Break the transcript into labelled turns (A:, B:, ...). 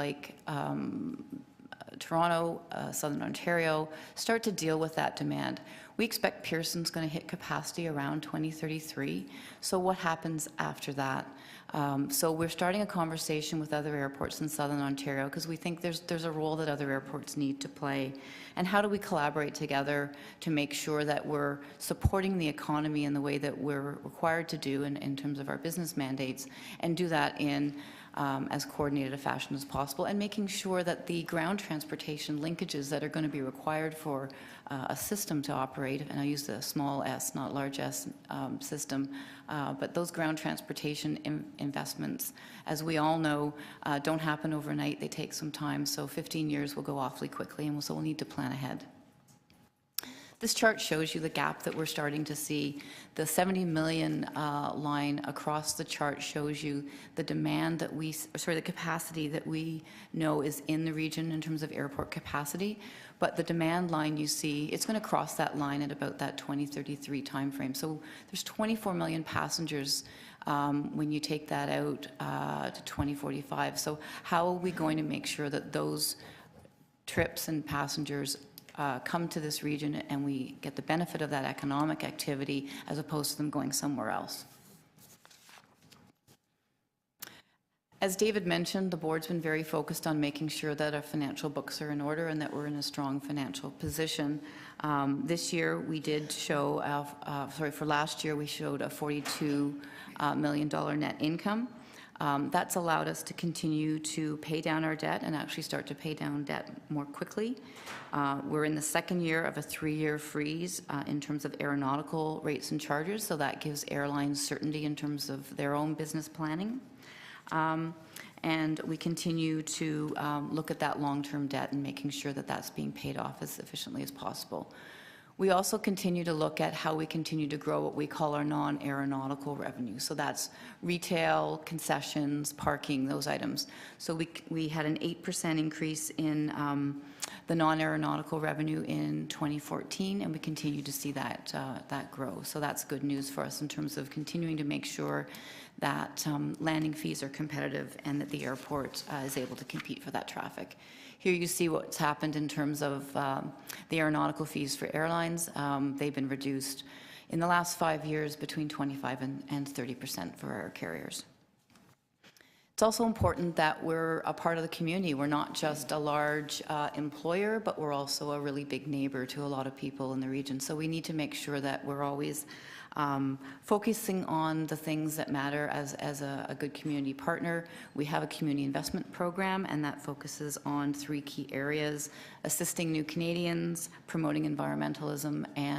A: like Toronto, Southern Ontario, start to deal with that demand. We expect Pearson's going to hit capacity around 2033. So what happens after that? So we're starting a conversation with other airports in Southern Ontario because we think there's a role that other airports need to play. And how do we collaborate together to make sure that we're supporting the economy in the way that we're required to do in terms of our business mandates, and do that in as coordinated a fashion as possible, and making sure that the ground transportation linkages that are going to be required for a system to operate, and I use the small s, not large s system, but those ground transportation investments, as we all know, don't happen overnight. They take some time, so 15 years will go awfully quickly, and so we'll need to plan ahead. This chart shows you the gap that we're starting to see. The 70 million line across the chart shows you the demand that the capacity that we know is in the region in terms of airport capacity. But the demand line you see, it's going to cross that line at about that 2033 timeframe. So there's 24 million passengers when you take that out to 2045. So how are we going to make sure that those trips and passengers come to this region and we get the benefit of that economic activity as opposed to them going somewhere else? As David mentioned, the board's been very focused on making sure that our financial books are in order and that we're in a strong financial position. This year we did show, for last year we showed a $42 million net income. That's allowed us to continue to pay down our debt and actually start to pay down debt more quickly. We're in the second year of a 3-year freeze in terms of aeronautical rates and charges, so that gives airlines certainty in terms of their own business planning. And we continue to look at that long-term debt and making sure that that's being paid off as efficiently as possible. We also continue to look at how we continue to grow what we call our non-aeronautical revenue. So that's retail, concessions, parking, those items. So we had an 8% increase in the non-aeronautical revenue in 2014, and we continue to see that grow. So that's good news for us in terms of continuing to make sure that landing fees are competitive and that the airport is able to compete for that traffic. Here you see what's happened in terms of the aeronautical fees for airlines. They've been reduced in the last 5 years between 25% and 30% for our carriers. It's also important that we're a part of the community. We're not just a large employer, but we're also a really big neighbor to a lot of people in the region. So we need to make sure that we're always focusing on the things that matter as a good community partner. We have a community investment program, and that focuses on 3 key areas: assisting new Canadians, promoting environmentalism, and